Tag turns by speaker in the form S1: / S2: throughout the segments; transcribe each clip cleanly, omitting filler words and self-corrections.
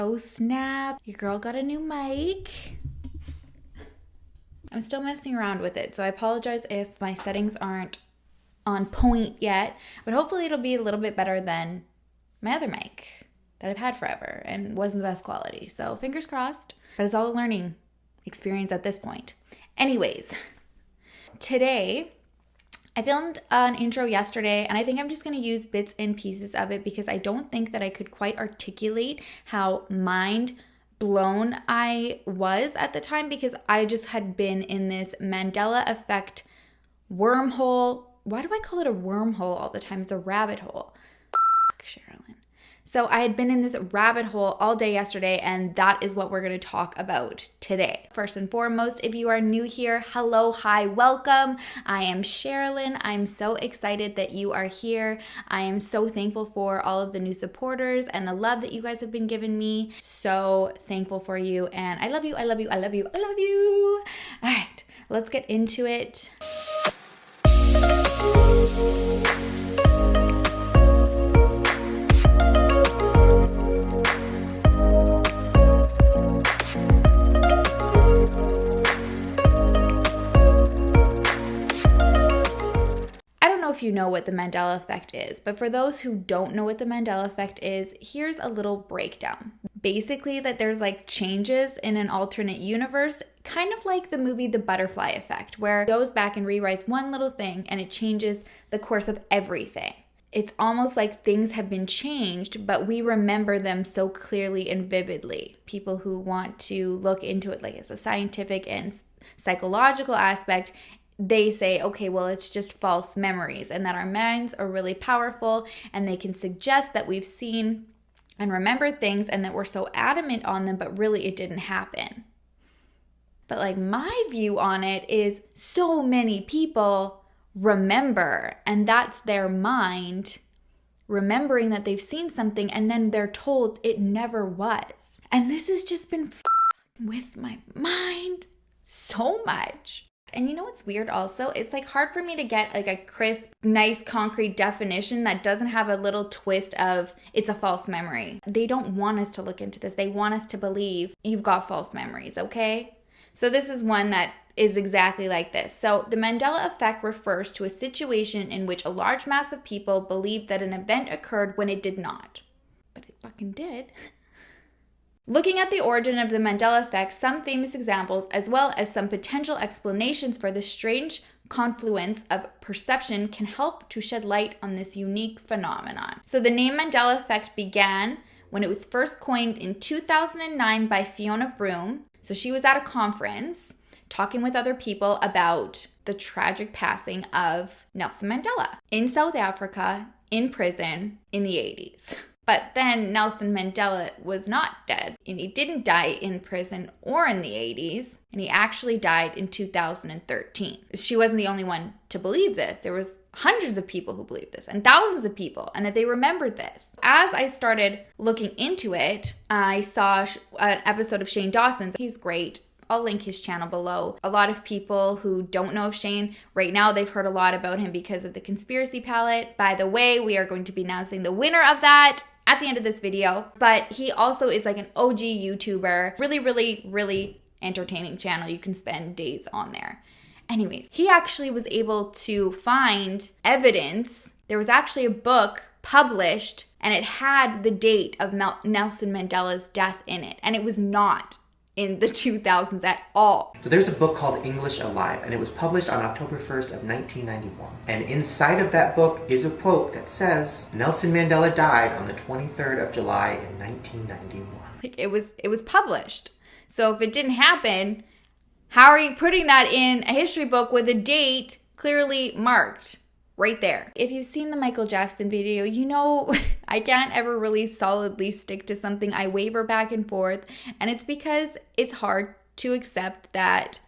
S1: Oh snap, your girl got a new mic. I'm still messing around with it, so I apologize if my settings aren't on point yet, but hopefully it'll be a little bit better than my other mic that I've had forever and wasn't the best quality. So fingers crossed, but it's all a learning experience at this point. Anyways, today I filmed an intro yesterday, and I think I'm just going to use bits and pieces of it because I don't think that I could quite articulate how mind blown I was at the time, because I just had been in this Mandela Effect wormhole. Why do I call it a wormhole all the time? It's a rabbit hole. Sherrilyn. So I had been in this rabbit hole all day yesterday, and that is what we're going to talk about today. First and foremost, if you are new here, hello, hi, welcome. I am Sherrilyn. I'm so excited that you are here. I am so thankful for all of the new supporters and the love that you guys have been giving me. So thankful for you, and I love you, I love you, I love you, I love you. All right, let's get into it. If you know what the Mandela Effect is, but for those who don't know what the Mandela Effect is, here's a little breakdown. Basically, that there's like changes in an alternate universe, kind of like the movie The Butterfly Effect, where it goes back and rewrites one little thing and it changes the course of everything. It's almost like things have been changed, but we remember them so clearly and vividly. People who want to look into it like as a scientific and psychological aspect, they say, okay, well, it's just false memories, and that our minds are really powerful and they can suggest that we've seen and remembered things and that we're so adamant on them, but really it didn't happen. But like my view on it is so many people remember, and that's their mind remembering that they've seen something and then they're told it never was. And this has just been with my mind so much. And you know what's weird also? It's like hard for me to get like a crisp, nice, concrete definition that doesn't have a little twist of it's a false memory. They don't want us to look into this. They want us to believe you've got false memories, okay? So this is one that is exactly like this. So the Mandela Effect refers to a situation in which a large mass of people believe that an event occurred when it did not. But it fucking did. Looking at the origin of the Mandela Effect, some famous examples, as well as some potential explanations for the strange confluence of perception, can help to shed light on this unique phenomenon. So the name Mandela Effect began when it was first coined in 2009 by Fiona Broome. So she was at a conference talking with other people about the tragic passing of Nelson Mandela in South Africa, in prison, in the 80s. But then Nelson Mandela was not dead, and he didn't die in prison or in the 80s, and he actually died in 2013. She wasn't the only one to believe this. There was hundreds of people who believed this, and thousands of people, and that they remembered this. As I started looking into it, I saw an episode of Shane Dawson's. He's great. I'll link his channel below. A lot of people who don't know of Shane, right now they've heard a lot about him because of the conspiracy palette. By the way, we are going to be announcing the winner of that at the end of this video. But he also is like an OG YouTuber. Really, really, really entertaining channel. You can spend days on there. Anyways, he actually was able to find evidence. There was actually a book published and it had the date of Nelson Mandela's death in it. And it was not in the 2000s at all.
S2: So there's a book called English Alive, and it was published on October 1st of 1991. And inside of that book is a quote that says, Nelson Mandela died on the 23rd of July in 1991.
S1: Like it was published. So if it didn't happen, how are you putting that in a history book with a date clearly marked? Right there. If you've seen the Michael Jackson video, you know I can't ever really solidly stick to something. I waver back and forth, and it's because it's hard to accept that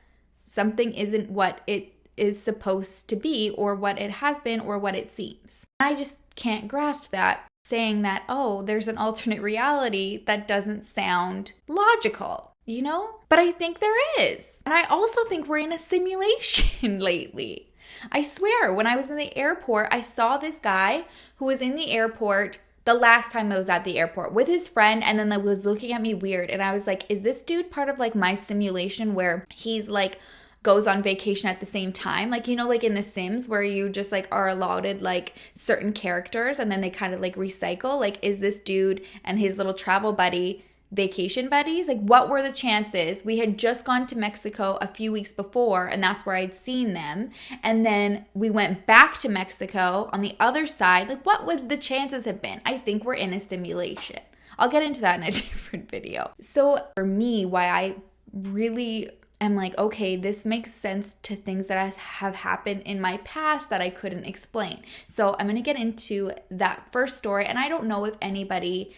S1: something isn't what it is supposed to be or what it has been or what it seems. I just can't grasp that, saying that, oh, there's an alternate reality that doesn't sound logical, you know? But I think there is. And I also think we're in a simulation lately. I swear, when I was in the airport, I saw this guy who was in the airport the last time I was at the airport with his friend, and then like was looking at me weird, and I was like, is this dude part of like my simulation where he's like goes on vacation at the same time, like, you know, like in The Sims where you just like are allotted like certain characters and then they kind of like recycle? Like, is this dude and his little travel buddy vacation buddies? Like, what were the chances? We had just gone to Mexico a few weeks before, and that's where I'd seen them, and then we went back to Mexico on the other side. Like, what would the chances have been? I think we're in a simulation. I'll get into that in a different video. So for me, why I really am like, okay, this makes sense to things that have happened in my past that I couldn't explain. So I'm going to get into that first story, and I don't know if anybody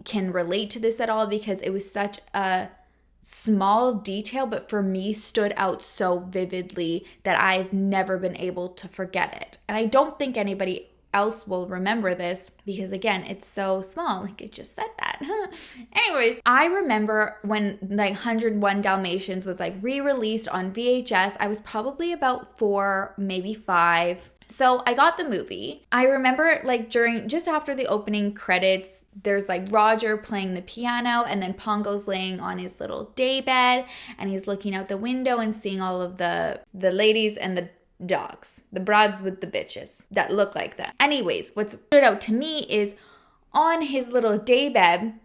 S1: can relate to this at all because it was such a small detail, but for me stood out so vividly that I've never been able to forget it. And I don't think anybody else will remember this because, again, it's so small. Like, I just said that. Anyways, I remember when like 101 Dalmatians was like re-released on VHS. I was probably about 4, maybe 5. So I got the movie. I remember like just after the opening credits, there's like Roger playing the piano, and then Pongo's laying on his little day bed, and he's looking out the window and seeing all of the ladies and the dogs, the broads with the bitches that look like them. Anyways, what stood out to me is on his little day bed,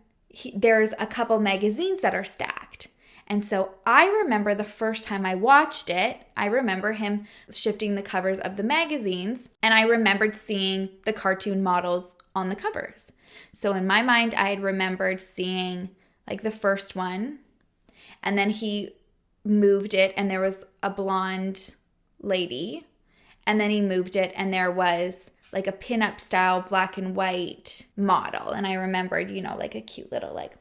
S1: there's a couple magazines that are stacked. And so I remember the first time I watched it, I remember him shifting the covers of the magazines, and I remembered seeing the cartoon models on the covers. So in my mind, I had remembered seeing like the first one, and then he moved it and there was a blonde lady, and then he moved it and there was like a pinup style black and white model. And I remembered, you know, like a cute little, like,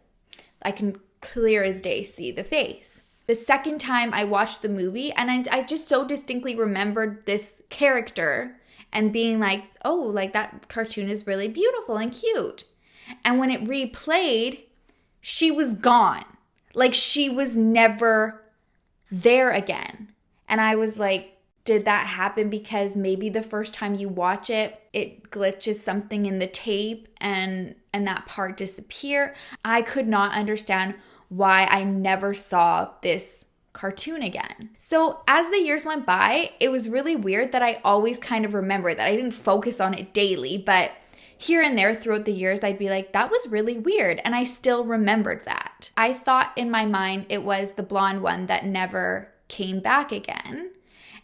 S1: I can clear as day see the face. The second time I watched the movie, and I just so distinctly remembered this character and being like, oh, like that cartoon is really beautiful and cute. And when it replayed, she was gone. Like, she was never there again. And I was like, did that happen because maybe the first time you watch it, it glitches something in the tape and that part disappear? I could not understand why I never saw this cartoon again. So as the years went by, it was really weird that I always kind of remembered that. I didn't focus on it daily, but here and there throughout the years, I'd be like, that was really weird. And I still remembered that. I thought in my mind it was the blonde one that never came back again.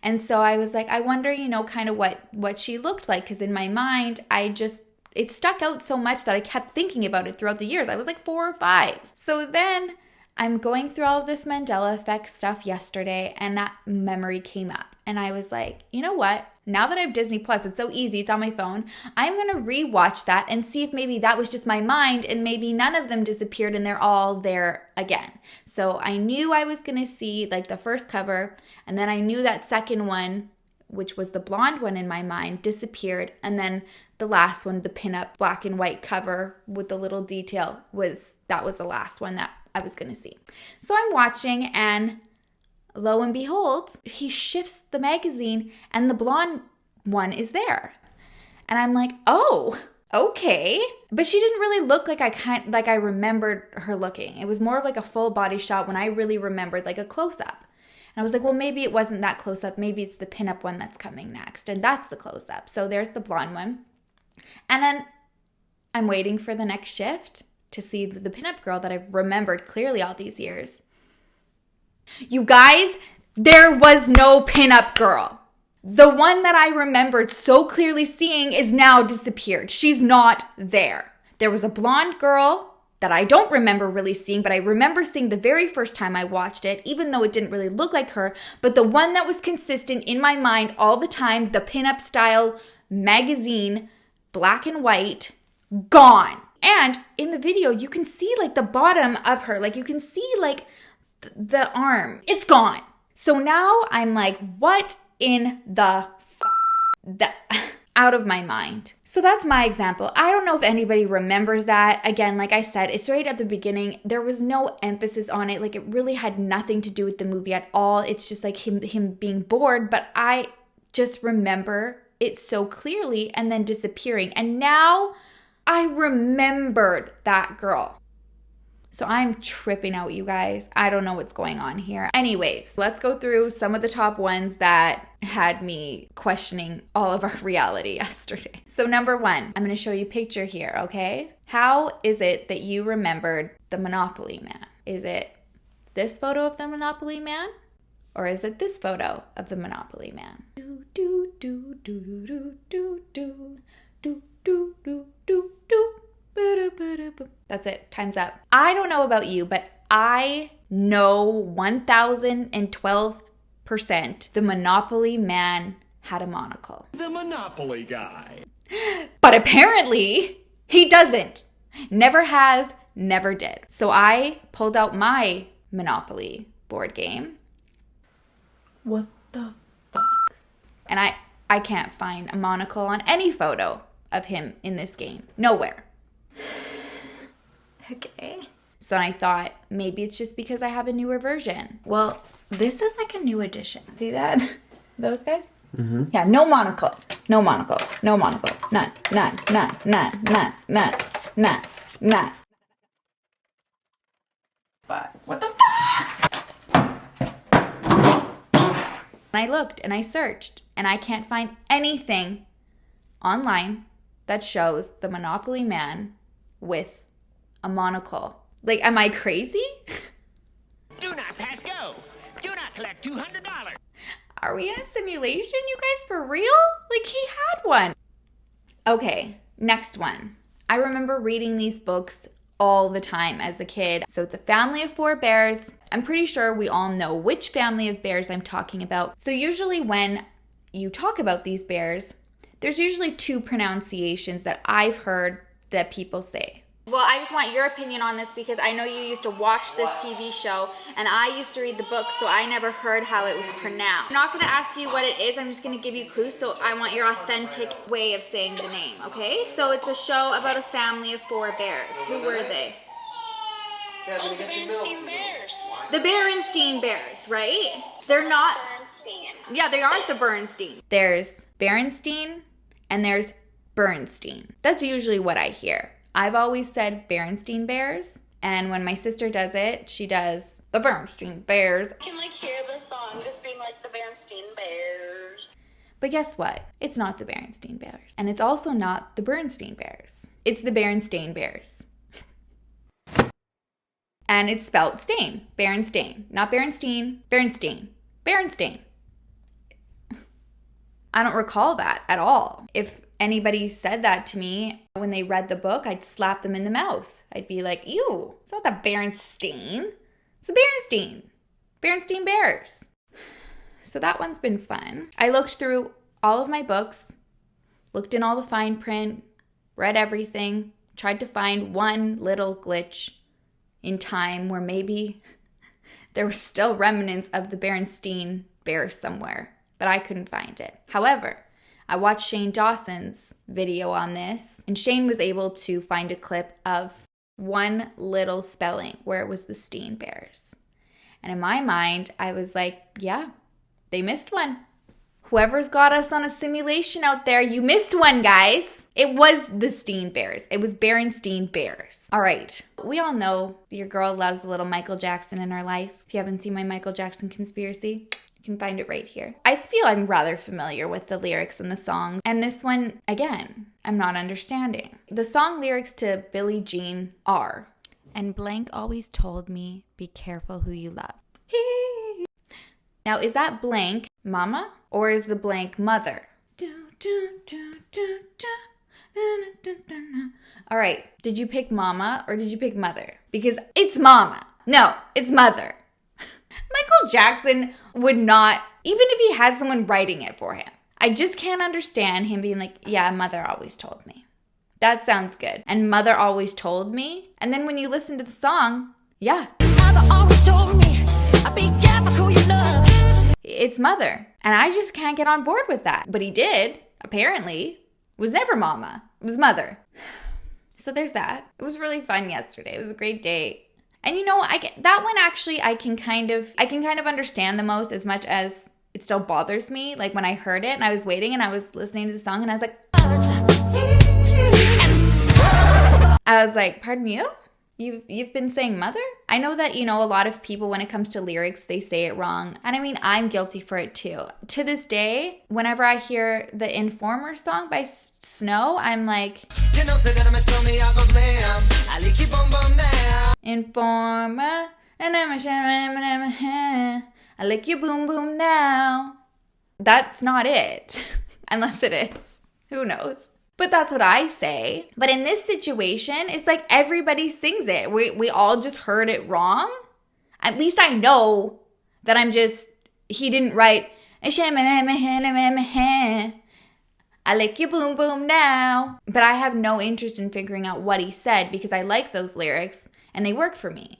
S1: And so I was like, I wonder, you know, kind of what she looked like. Because in my mind, it stuck out so much that I kept thinking about it throughout the years. I was like 4 or 5. So then I'm going through all of this Mandela Effect stuff yesterday, and that memory came up. And I was like, you know what? Now that I have Disney Plus, it's so easy, it's on my phone. I'm going to rewatch that and see if maybe that was just my mind and maybe none of them disappeared and they're all there again. So I knew I was going to see like the first cover, and then I knew that second one, which was the blonde one in my mind, disappeared. And then the last one, the pinup black and white cover with the little detail, was the last one that I was going to see. So I'm watching, and lo and behold, he shifts the magazine and the blonde one is there. And I'm like, oh, okay. But she didn't really look like I remembered her looking. It was more of like a full body shot when I really remembered like a close-up. And I was like, well, maybe it wasn't that close-up. Maybe it's the pinup one that's coming next. And that's the close-up. So there's the blonde one. And then I'm waiting for the next shift to see the pinup girl that I've remembered clearly all these years. You guys, there was no pinup girl. The one that I remembered so clearly seeing is now disappeared. She's not there. There was a blonde girl that I don't remember really seeing, but I remember seeing the very first time I watched it, even though it didn't really look like her. But the one that was consistent in my mind all the time, the pinup style magazine, black and white, gone. And in the video, you can see like the bottom of her. Like you can see like the arm. It's gone. So now I'm like, what in the out of my mind. So that's my example. I don't know if anybody remembers that. Again, like I said, it's right at the beginning. There was no emphasis on it. Like it really had nothing to do with the movie at all. It's just like him being bored. But I just remember it so clearly and then disappearing. And now I remembered that girl. So I'm tripping out, you guys. I don't know what's going on here. Anyways, let's go through some of the top ones that had me questioning all of our reality yesterday. So number 1, I'm going to show you a picture here, okay? How is it that you remembered the Monopoly Man? Is it this photo of the Monopoly Man? Or is it this photo of the Monopoly Man? Do, do, do, do, do, do, do, do, do, do, do, do. That's it. Time's up. I don't know about you, but I know 1012% the Monopoly Man had a monocle.
S3: The Monopoly guy.
S1: But apparently, he doesn't. Never has, never did. So I pulled out my Monopoly board game. What the fuck? And I can't find a monocle on any photo of him in this game. Nowhere. Okay. So I thought maybe it's just because I have a newer version. Well, this is like a new edition. See that? Those guys? Mm-hmm. Yeah, no monocle. No monocle. No monocle. None. None. None. None. None. None. None. None. But what the fuck? And I looked and I searched and I can't find anything online that shows the Monopoly Man with a monocle. Like, am I crazy?
S3: Do not pass go. Do not collect $200.
S1: Are we in a simulation, you guys, for real? Like, he had one. Okay, next one. I remember reading these books all the time as a kid. So it's a family of 4 bears. I'm pretty sure we all know which family of bears I'm talking about. So usually when you talk about these bears, there's usually 2 pronunciations that I've heard that people say. Well, I just want your opinion on this because I know you used to watch this TV show and I used to read the book, so I never heard how it was pronounced. I'm not going to ask you what it is. I'm just going to give you clues, so I want your authentic way of saying the name, okay? So it's a show about a family of 4 bears. Who were they?
S4: Oh, the Berenstain Bears.
S1: The Berenstain Bears, right? They're not...
S4: Berenstain.
S1: Yeah, they aren't the Berenstain. There's Berenstain and there's Bernstein. That's usually what I hear. I've always said Berenstain Bears, and when my sister does it, she does the Berenstain Bears.
S4: I can hear the song just being like the Berenstain Bears.
S1: But guess what? It's not the Berenstain Bears. And it's also not the Bernstein Bears. It's the Berenstain Bears. And it's spelled stain. Berenstain. Not Berenstain. Berenstain. Berenstain. I don't recall that at all. If anybody said that to me when they read the book, I'd slap them in the mouth. I'd be like, ew, it's not the Berenstain. It's the Berenstain. Berenstain Bears. So that one's been fun. I looked through all of my books, looked in all the fine print, read everything, tried to find one little glitch in time where maybe there were still remnants of the Berenstain Bears somewhere, but I couldn't find it. However, I watched Shane Dawson's video on this, and Shane was able to find a clip of one little spelling where it was the Steen Bears. And in my mind, I was like, yeah, they missed one. Whoever's got us on a simulation out there, you missed one, guys. It was the Steen Bears. It was Berenstain Bears. All right. We all know your girl loves a little Michael Jackson in her life. If you haven't seen my Michael Jackson conspiracy, you can find it right here. I feel I'm rather familiar with the lyrics and the song. And this one, again, I'm not understanding. The song lyrics to Billie Jean are, and blank always told me, be careful who you love. Now, is that blank mama or is the blank mother? All right, did you pick mama or did you pick mother? Because it's mama. No, it's mother. Michael Jackson would not, even if he had someone writing it for him. I just can't understand him being like, yeah, mother always told me. That sounds good. And mother always told me. And then when you listen to the song, yeah.
S5: Mother always told me, be careful who you love.
S1: It's mother. And I just can't get on board with that. But he did, apparently. It was never mama. It was mother. So there's that. It was really fun yesterday. It was a great day. And you know, that one actually I can kind of understand the most, as much as it still bothers me. Like when I heard it and I was waiting and I was listening to the song and I was like, I was like, pardon you? You've been saying mother? I know that, a lot of people, when it comes to lyrics, they say it wrong. And I mean, I'm guilty for it too. To this day, whenever I hear the Informer song by Snow, I'm like, Informer, and I lick your boom boom now. That's not it. Unless it is. Who knows? But that's what I say. But in this situation, it's like everybody sings it. We all just heard it wrong. At least I know that he didn't write, I lick your boom boom now. But I have no interest in figuring out what he said because I like those lyrics and they work for me.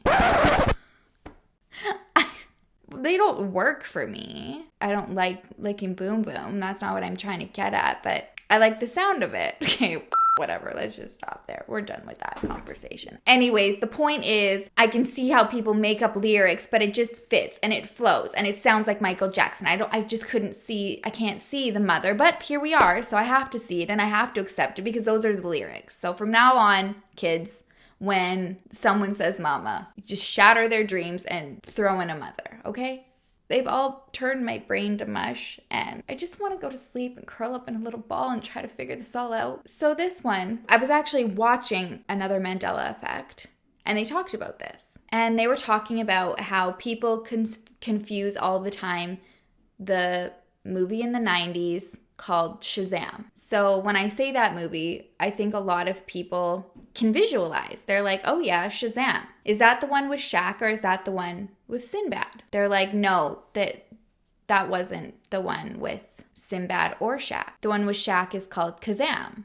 S1: They don't work for me. I don't like licking boom boom. That's not what I'm trying to get at, but I like the sound of it. Okay, whatever. Let's just stop there. We're done with that conversation. Anyways, the point is I can see how people make up lyrics, but it just fits and it flows and it sounds like Michael Jackson. I can't see the mother, but here we are. So I have to see it and I have to accept it because those are the lyrics. So from now on, kids, when someone says mama, just shatter their dreams and throw in a mother, okay? They've all turned my brain to mush, and I just want to go to sleep and curl up in a little ball and try to figure this all out. So this one, I was actually watching another Mandela Effect, and they talked about this. And they were talking about how people confuse all the time the movie in the 90s called Shazam. So when I say that movie, I think a lot of people can visualize. They're like, oh yeah, Shazam. Is that the one with Shaq or is that the one with Sinbad? They're like, no, that wasn't the one with Sinbad or Shaq. The one with Shaq is called Kazam.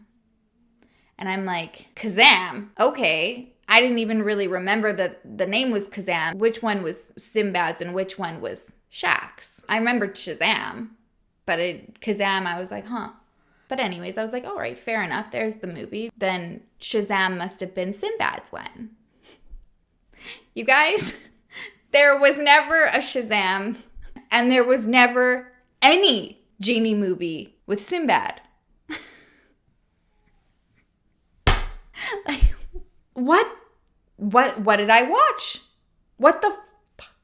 S1: And I'm like, Kazam? Okay. I didn't even really remember that the name was Kazam. Which one was Sinbad's and which one was Shaq's? I remembered Shazam. But Kazam, I was like, huh. But anyways, I was like, all right, fair enough. There's the movie. Then Shazam must have been Sinbad's one. You guys, there was never a Shazam, and there was never any genie movie with Sinbad. Like, what did I watch? What the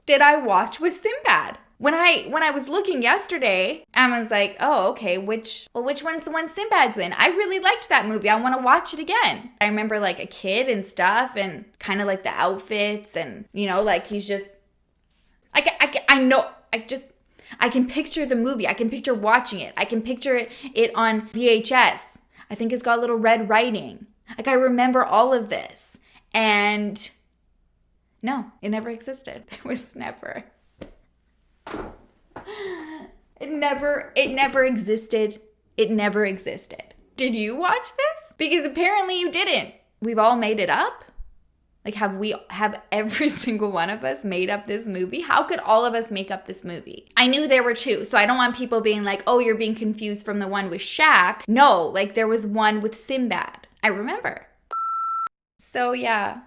S1: did I watch with Sinbad? When I was looking yesterday, I was like, oh, okay, which one's the one Sinbad's in? I really liked that movie. I want to watch it again. I remember like a kid and stuff and kind of like the outfits and, like he's just, I can picture the movie. I can picture watching it. I can picture it on VHS. I think it's got little red writing. Like I remember all of this. And no, it never existed. There was never. It never existed. It never existed. Did you watch this? Because apparently you didn't. We've all made it up. Like have every single one of us made up this movie? How could all of us make up this movie? I knew there were two, so I don't want people being like, oh, you're being confused from the one with Shaq. No, like there was one with Sinbad. I remember. So yeah.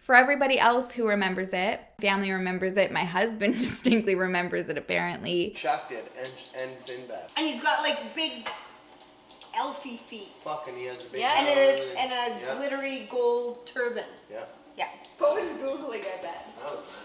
S1: For everybody else who remembers it, family remembers it, my husband distinctly remembers it apparently.
S6: Shaq did, and Sinbad.
S7: And he's got like big elfie feet.
S6: Fucking he has a big
S7: And a glittery gold turban.
S6: Yeah.
S7: Yeah.
S1: Bo is Googling, I bet.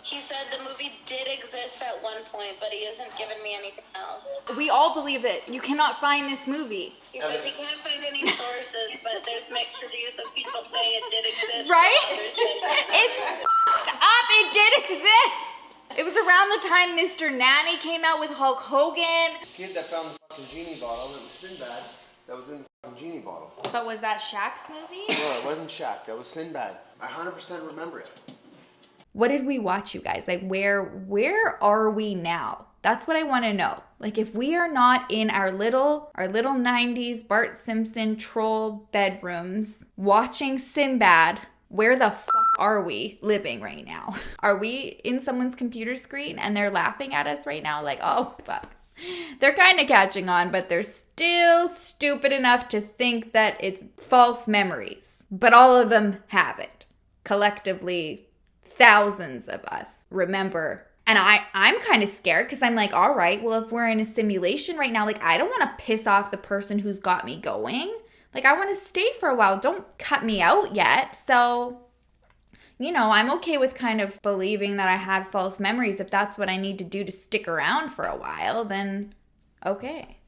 S4: He said the movie did exist at one point, but he hasn't given me anything else.
S1: We all believe it. You cannot find this movie.
S4: He says he can't find any sources, but there's mixed reviews of people saying it did exist.
S1: Right?
S4: Others say
S1: It's f***ed up. It did exist. It was around the time Mr. Nanny came out with Hulk Hogan.
S6: The kid that found the fucking genie bottle, that was Sinbad, that was in the fucking genie bottle.
S1: But was that Shaq's movie?
S6: No, it wasn't Shaq, that was Sinbad. I 100% remember it.
S1: What did we watch, you guys? Like, where are we now? That's what I want to know. Like, if we are not in our little 90s Bart Simpson troll bedrooms watching Sinbad, where the fuck are we living right now? Are we in someone's computer screen and they're laughing at us right now? Like, oh, fuck. They're kind of catching on, but they're still stupid enough to think that it's false memories. But all of them have it. Collectively, thousands of us remember. And I'm kind of scared because I'm like, all right, well, if we're in a simulation right now, like, I don't want to piss off the person who's got me going. Like, I want to stay for a while. Don't cut me out yet. So, you know, I'm okay with kind of believing that I had false memories. If that's what I need to do to stick around for a while, then okay.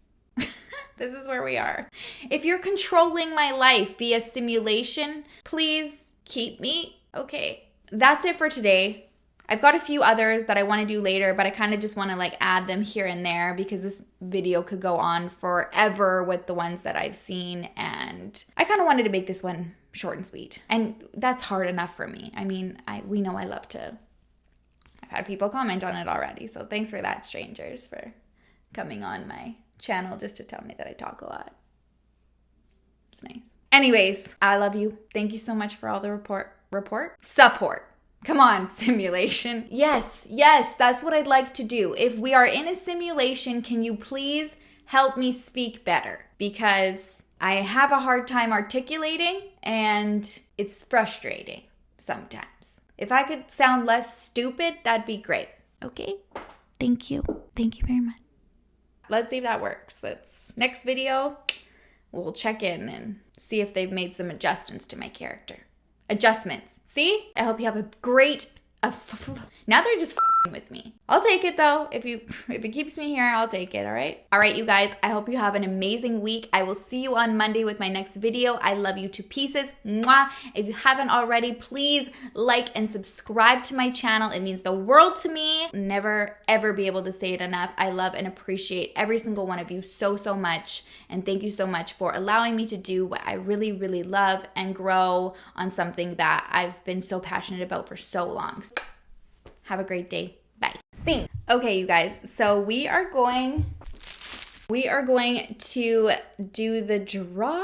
S1: This is where we are. If you're controlling my life via simulation, please keep me. Okay. That's it for today. I've got a few others that I want to do later, but I kind of just want to like add them here and there because this video could go on forever with the ones that I've seen, and I kind of wanted to make this one short and sweet. And that's hard enough for me. I mean, we know I love to. I've had people comment on it already, so thanks for that, strangers, for coming on my channel just to tell me that I talk a lot. It's nice. Anyways, I love you. Thank you so much for all the support. Come on, simulation. Yes, that's what I'd like to do. If we are in a simulation, can you please help me speak better? Because I have a hard time articulating and it's frustrating sometimes. If I could sound less stupid, that'd be great. Okay? Thank you. Thank you very much. Let's see if that works. Next video, we'll check in and see if they've made some adjustments to my character. Adjustments. See? I hope you have a great... now they're just f***ing with me. I'll take it though. If it keeps me here, I'll take it, all right? All right, you guys. I hope you have an amazing week. I will see you on Monday with my next video. I love you to pieces. Mwah. If you haven't already, please like and subscribe to my channel. It means the world to me. Never, ever be able to say it enough. I love and appreciate every single one of you so, so much. And thank you so much for allowing me to do what I really, really love and grow on something that I've been so passionate about for so long. Have a great day. Bye. Sing. Okay, you guys. So we are going to do the draw.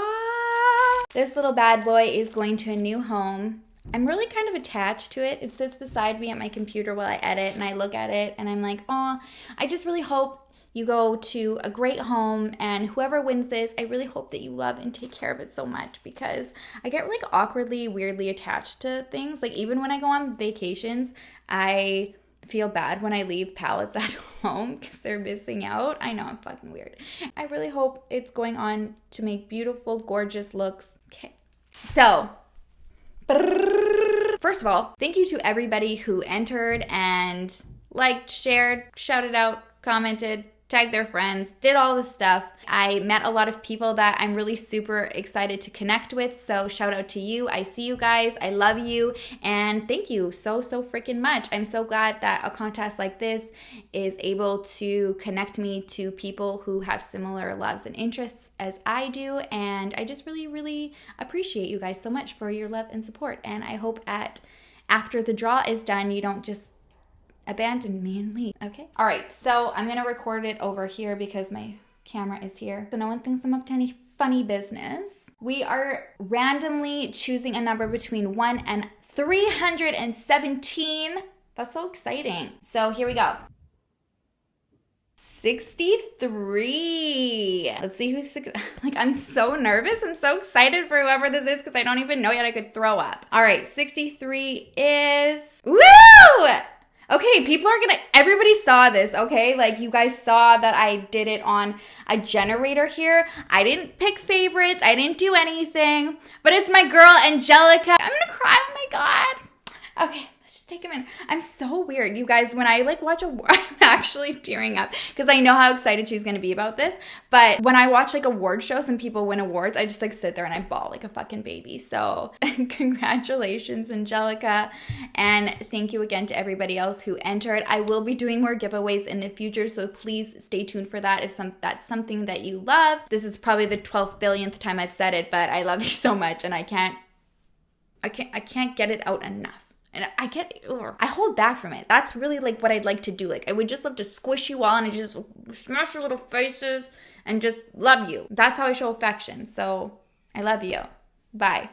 S1: This little bad boy is going to a new home. I'm really kind of attached to it. It sits beside me at my computer while I edit, and I look at it and I'm like, oh, I just really hope you go to a great home, and whoever wins this, I really hope that you love and take care of it so much, because I get like awkwardly, weirdly attached to things. Like even when I go on vacations, I feel bad when I leave pallets at home because they're missing out. I know, I'm fucking weird. I really hope it's going on to make beautiful, gorgeous looks. Okay. So, first of all, thank you to everybody who entered and liked, shared, shouted out, commented, tagged their friends, did all the stuff. I met a lot of people that I'm really super excited to connect with, so shout out to you. I see you guys. I love you, and thank you so freaking much. I'm so glad that a contest like this is able to connect me to people who have similar loves and interests as I do, and I just really appreciate you guys so much for your love and support, and I hope after the draw is done, you don't just abandon me and leave. Okay. All right. So I'm going to record it over here because my camera is here, so no one thinks I'm up to any funny business. We are randomly choosing a number between 1 and 317. That's so exciting. So here we go. 63. Let's see who's like, I'm so nervous. I'm so excited for whoever this is because I don't even know yet. I could throw up. All right. 63 is... Woo! Okay, everybody saw this, okay? Like, you guys saw that I did it on a generator here. I didn't pick favorites. I didn't do anything. But it's my girl, Angelica. I'm gonna cry, oh my God. Okay, let's just take a minute. I'm so weird. You guys, when I, like, watch I'm actually tearing up because I know how excited she's gonna be about this. But when I watch, like, award shows and people win awards, I just, like, sit there and I bawl like a fucking baby. So, congratulations, Angelica. And thank you again to everybody else who entered. I will be doing more giveaways in the future, so please stay tuned for that if that's something that you love. This is probably the 12th billionth time I've said it, but I love you so much, and I can't get it out enough. And I hold back from it. That's really like what I'd like to do. Like I would just love to squish you all and just smash your little faces and just love you. That's how I show affection. So I love you. Bye.